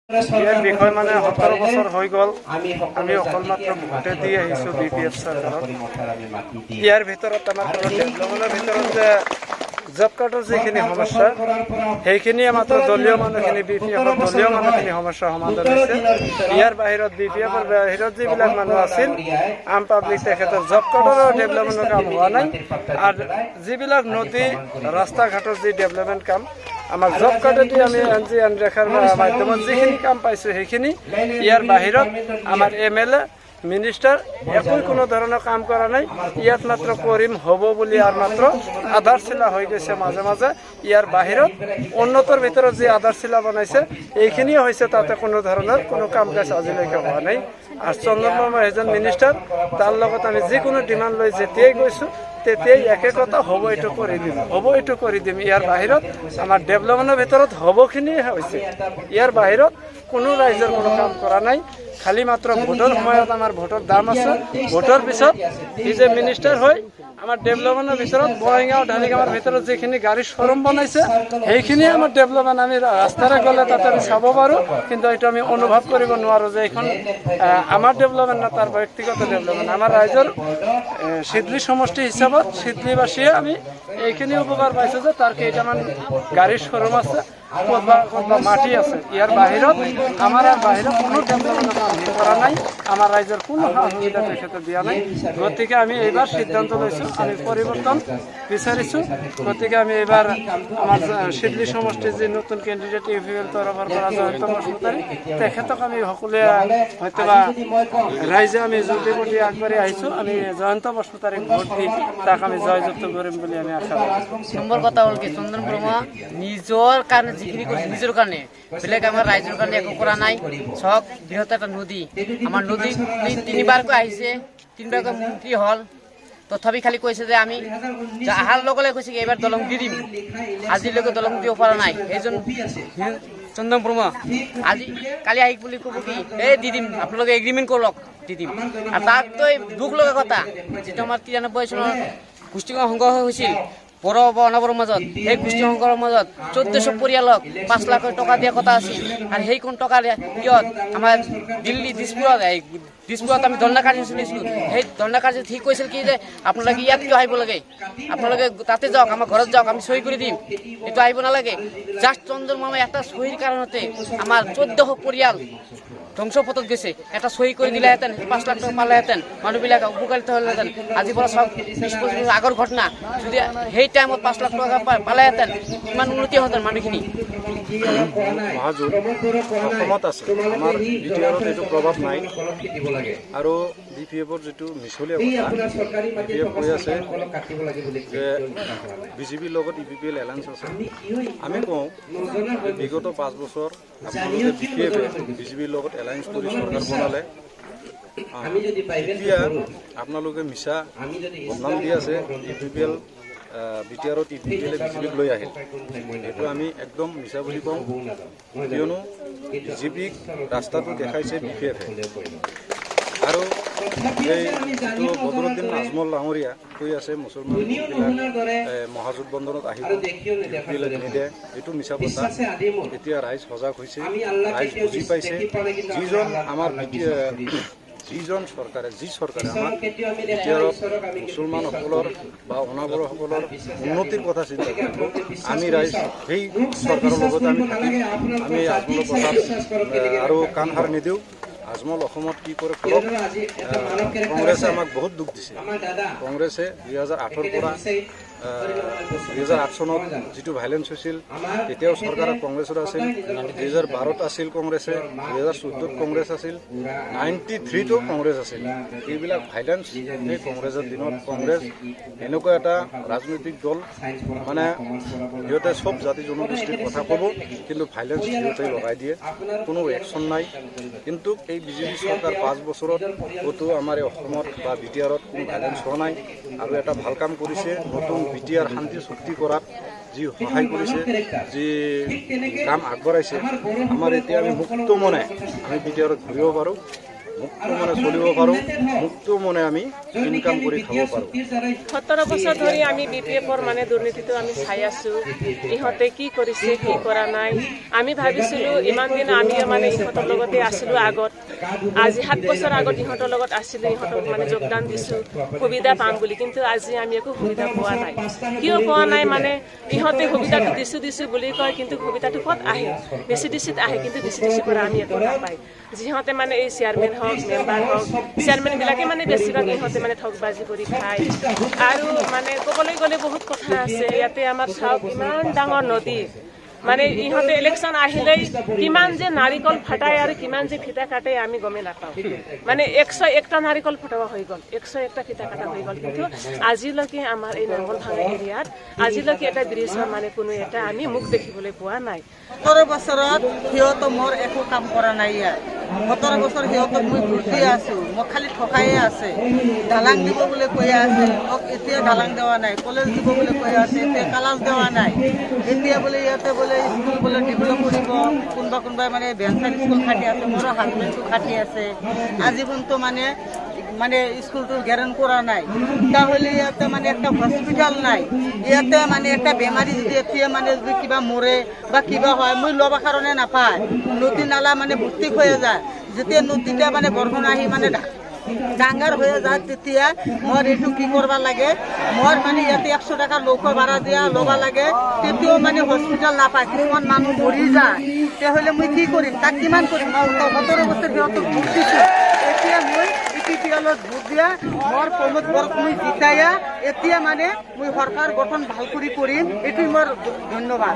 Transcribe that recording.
ইয়াৰ বিষয় মানে 17 বছৰ হৈ গ'ল আমি অকল মাত্ৰ ভোটে দি আহিছোঁ বিপিএফ চৰকাৰক। ইয়াৰ ভিতৰত আমাৰ ডেভেলপমেণ্টৰ ভিতৰত যে জব কাৰ্ডৰ যিখিনি সমস্যা সেইখিনিয়ে মাত্ৰ দলীয় মানুহখিনি বিপিএফৰ দলীয় মানুহখিনি সমস্যা সমাধান হৈছে। ইয়াৰ বাহিৰত বিপিএফৰ বাহিৰত যিবিলাক মানুহ আছিল আম পাব্লিক তেখেতৰ জব কাৰ্ডৰো ডেভেলপমেণ্টৰ কাম হোৱা নাই। আৰু যিবিলাক নদী ৰাস্তা ঘাটৰ যি ডেভেলপমেণ্ট কাম আমাৰ জব কাৰ্ডেদি আমি এন ৰেখাৰ মাধ্যমত যিখিনি কাম পাইছোঁ সেইখিনি ইয়াৰ বাহিৰত আমাৰ MLA মিনিষ্টাৰ একোই কোনো ধৰণৰ কাম কৰা নাই। ইয়াত মাত্ৰ কৰিম হ'ব বুলি আৰু মাত্ৰ আধাৰশিলা হৈ গৈছে মাজে মাজে। ইয়াৰ বাহিৰত উন্নতৰ ভিতৰত যি আধাৰশিলা বনাইছে এইখিনিয়ে হৈছে, তাতে কোনো ধৰণৰ কোনো কাম কাজ আজিলৈকে হোৱা নাই। আৰু চন্দ্ৰবাবু এজন মিনিষ্টাৰ, তাৰ লগত আমি যিকোনো ডিমাণ্ড লৈ যেতিয়াই গৈছোঁ তেতিয়াই একে কথা হ'ব এইটো কৰি দিম, হ'ব এইটো কৰি দিম। ইয়াৰ বাহিৰত আমাৰ ডেভেলপমেণ্টৰ ভিতৰত হ'বখিনিয়ে হৈছে, ইয়াৰ বাহিৰত কোনো ৰাইজৰ কোনো কাম কৰা নাই। খালি মাত্ৰ ভোটৰ সময়ত আমাৰ ভোটৰ দাম আছে, ভোটৰ পিছত সি যে মিনিষ্টাৰ হয় আমাৰ ডেভেলপমেণ্টৰ ভিতৰত বঙাইগাঁও ঢালিগাঁৱৰ ভিতৰত যিখিনি গাড়ী শ্ব'ৰুম বনাইছে সেইখিনিয়ে আমাৰ ডেভেলপমেণ্ট। আমি ৰাস্তাৰে গ'লে তাতে আমি চাব পাৰোঁ, কিন্তু এইটো আমি অনুভৱ কৰিব নোৱাৰোঁ যে এইখন আমাৰ ডেভেলপমেণ্ট না তাৰ ব্যক্তিগত ডেভেলপমেণ্ট। আমাৰ ৰাইজৰ সিদ্ধলি সমষ্টি হিচাপত সিদ্ধলিবাসীয়ে আমি এইখিনি উপকাৰ পাইছোঁ যে তাৰ কেইটামান গাড়ীৰ শ্ব'ৰুম আছে, ক'তবা মাটি আছে। ইয়াৰ বাহিৰত আমাৰ বাহিৰত কোনো ডেভেলপমেণ্ট কাম কৰা নাই, আমাৰ ৰাইজৰ কোনো সা সুবিধা তেখেতে দিয়া নাই। গতিকে আমি এইবাৰ সিদ্ধান্ত লৈছোঁ, আমি পৰিৱৰ্তন বিচাৰিছোঁ। গতিকে আমি এইবাৰ আমাৰ সিদ্ধলি সমষ্টিৰ যি নতুন কেণ্ডিডেট UPPৰ তৰফৰ পৰা জয়ন্ত বসুমতাৰী তেখেতক আমি সকলোৱে হয়তোবা ৰাইজে আমি জলদি কৰি আগবাঢ়ি আহিছোঁ। আমি জয়ন্ত বসুমতাৰীক ভোট দি তাক আমি জয়যুক্ত কৰিম বুলি আমি আশা কৰোঁ। নম্বৰ কথা হ'ল কি, চন্দন ব্ৰহ্মা নিজৰ কাৰণে যিখিনি কৰিছে নিজৰ কাৰণে, বেলেগ আমাৰ ৰাইজৰ কাৰণে একো কৰা নাই। চক বৃহৎ এটা নদী, আমাৰ নদী তিনিবাৰকৈ আহিছে, তিনিবাৰকৈ মন্ত্ৰী হ'ল, তথাপি খালি কৈছে যে আমি অহাৰ লগে লগে কৈছে কি এইবাৰ দলং দি দিম। আজিলৈকে দলং দিব পৰা নাই এইজন চন্দন ব্ৰহ্মা। আজি কালি আহি বুলি ক'ব কি এই দি দিম, আপোনালোকে এগ্ৰিমেণ্ট কৰক দি দিম। আৰু তাততো দুখ লগা কথা, যিটো আমাৰ 93 চনৰ গোষ্ঠীগত সংঘৰ্ষ হৈছিল বড়ো বা অনাবৰৰ মাজত, সেই গোষ্ঠী সংঘৰ্ষৰ মাজত 1400 পৰিয়ালক 5 লাখ টকা দিয়া কথা আছিল। আৰু সেইখন টকা কিয়ত আমাৰ দিল্লী দিছপুৰত আমি ধৰ্ণা কাৰ্য চলিছিলোঁ। সেই ধৰ্ণা কাৰ্য ঠিক কৈছিল কি যে আপোনালোকে ইয়াত কিয় আহিব লাগে, আপোনালোকে তাতে যাওক, আমাৰ ঘৰত যাওক, আমি চহী কৰি দিম, এইটো আহিব নালাগে। জাষ্ট চন্দন ব্ৰহ্মাই এটা চহীৰ কাৰণতে আমাৰ 1400 পৰিয়াল ধ্বংসপথত গৈছে। এটা চহী কৰি দিলেহেঁতেন 5 লাখ টকা পালেহেঁতেন, মানুহবিলাক উপকাৰিত হ'লেহেঁতেন। আজিৰ পৰা চব 20-25 আগৰ ঘটনা, যদি সেই টাইমত 5 লাখ টকা পালেহেঁতেন ইমান উন্নতি হ'লহেঁতেন মানুহখিনি। মহাজোঁট অসমত আছে, আমাৰ BTRত এইটো প্ৰভাৱ নাই। আৰু BPFৰ যিটো মিছলীয়া কথা, BPF কৈ আছে যে BJPৰ লগত UPPL এলায়েন্স আছে। আমি কওঁ বিগত 5 বছৰ আপোনালোকে BPFে BJPৰ লগত এলায়েন্স কৰি চৰকাৰ বনালে, এতিয়া আপোনালোকে মিছা বদনাম দি আছে। UPPL BTRত UPPL BJPক লৈ আহিল, এইটো আমি একদম মিছা বুলি কওঁ। কিয়নো BJPক ৰাস্তাটো দেখাইছে BPFে। আৰু এই যিটো বদৰুদ্দিন আজমল ডাঙৰীয়া কৈ আছে মুছলমানবিলাক মহাজোঁট বন্দৰত আহিব, নিদিয়ে, এইটো মিছা কথা। এতিয়া ৰাইজ সজাগ হৈছে, ৰাইজ বুজি পাইছে। যিজন আমাৰ যিজন চৰকাৰে আমাৰ BTRত মুছলমানসকলৰ বা অনাবৰসকলৰ উন্নতিৰ কথা চিন্তা কৰিব, আমি ৰাইজ সেই চৰকাৰৰ লগত আমি থাকিম। আমি আজমলৰ কথা আৰু কাণ সাৰ নিদিওঁ। আজমল অসমত কি কৰে কৰক। কংগ্ৰেছে আমাক বহুত দুখ দিছে। কংগ্ৰেছে 2008ৰ পৰা 2008 চনত যিটো ভাইলেঞ্চ হৈছিল তেতিয়াও চৰকাৰত কংগ্ৰেছৰ আছিল, 2012ত আছিল কংগ্ৰেছে, 2014ত কংগ্ৰেছ আছিল, 93টো কংগ্ৰেছ আছিল। এইবিলাক ভাইলেঞ্চ সেই কংগ্ৰেছৰ দিনত। কংগ্ৰেছ এনেকুৱা এটা ৰাজনৈতিক দল, মানে সিহঁতে চব জাতি জনগোষ্ঠীৰ কথা ক'ব, কিন্তু ভাইলেঞ্চ সিহঁতে লগাই দিয়ে, কোনো একশ্যন নাই। কিন্তু এই BJP চৰকাৰ 5 বছৰত ক'তো আমাৰ অসমত বা BTRত কোনো ভাইলেঞ্চ হোৱা নাই। আৰু এটা ভাল কাম কৰিছে, নতুন BTR শান্তি চুক্তি কৰাত যি সহায় কৰিছে, যি কাম আগবঢ়াইছে, আমাৰ এতিয়া আমি মুক্ত মনে আমি BTRত ঘূৰিব পাৰোঁ। মুক্ত মনে চলিব পাৰোঁ, মুক্ত মনে আমি ইনকাম কৰি খাব পাৰোঁ। 17 বছৰ ধৰি আমি BPF-ৰ মানে দুৰ্নীতিটো আমি চাই আছোঁ। ইহঁতে কি কৰিছে কি কৰা নাই। আমি ভাবিছিলোঁ ইমান দিন আমি মানে ইহঁতৰ লগতে আছিলোঁ আগত। আজি 7 বছৰ আগত ইহঁতৰ লগত আছিলোঁ, ইহঁতক মানে যোগদান দিছোঁ সুবিধা পাম বুলি, কিন্তু আজি আমি একো সুবিধা পোৱা নাই। কিয় পোৱা নাই মানে ইহঁতে সুবিধাটো দিছোঁ বুলি কয়, কিন্তু সুবিধাটো ক'ত আহে? VCDCত আহে, কিন্তু VCDCৰ পৰা আমি একো নাপায়। যিহঁতে মানে এই চেয়াৰমেন হওক মেম্বাৰ হওক, চেয়াৰমেনবিলাকে মানে বেছিভাগ ইহঁতে মানে ঠগবাজি কৰি খায়। আৰু মানে ক'বলৈ গ'লে বহুত কথা আছে। ইয়াতে আমাৰ চাওক ইমান ডাঙৰ নদী, মানে ইহঁতে ইলেকশ্যন আহিলেই কিমান যে নাৰিকল ফাটাই আৰু কিমান যে ফিটা কাটে আমি গমেই নাপাওঁ। মানে 101টা নাৰিকল ফটোৱা হৈ গ'ল, 101টা ফিটা কাটা হৈ গ'ল, কিন্তু আজিলৈকে আমাৰ এই নাঙলভাঙা এৰিয়াত আজিলৈকে এটা ব্ৰিজৰ মানে কোনো এটা আমি মুখ দেখিবলৈ পোৱা নাই। 17 বছৰত সিহঁতে মোৰ একো কাম কৰা নাই ইয়াত। 17 বছৰ সিহঁতক মই ভোট দি আছোঁ, মোক খালি ঠকায়ে আছে। দালাং দিব বুলি কৈ আছে, মোক এতিয়া দালাং দেৱা নাই। কলেজ দিব বুলি কৈ আছে, এতিয়া কালাজ দেৱা নাই। এতিয়া বোলে ইয়াতে বোলে স্কুল বোলে ডেভেলপ কৰিব, কোনোবাই মানে বেঞ্চাৰ স্কুল খাটি আছে, মোৰো হাজবেণ্ডটো খাটি আছে। আজি পৰ্যন্ত মানে স্কুলটো গেৰেণ্ট কৰা নাই। তাহলে ইয়াতে মানে একটা হস্পিটাল নাই। ইয়াতে মানে একটা বেমাৰী যদি এতিয়া মানে যদি কিবা মৰে বা কিবা হয়, মই ল'ব কাৰণে নাপায়। নদী নালা মানে ভৰ্তি হৈ যায়। যেতিয়া নদীটা মানে বৰষুণ আহি মানে ডাঙৰ হৈ যায়, তেতিয়া মই এইটো কি কৰিব লাগে, মই মানে ইয়াতে 100 টকা লৌকা ভাড়া দিয়া ল'ব লাগে, তেতিয়াও মানে হস্পিটাল নাপায়। কিছুমান মানুহ মৰি যায়, তেতিয়াহ'লে মই কি কৰিম? তাক কিমান কৰিম? 17 বছৰ সিহঁতক ভোট দিছোঁ। এতিয়া মই ইপিপিএলত ভোট দিয়া মোৰ প্ৰমোদ বৰক মই জিকায়া, এতিয়া মানে মই চৰকাৰ গঠন ভাল কৰি কৰিম। এইটোৱে মোৰ ধন্যবাদ।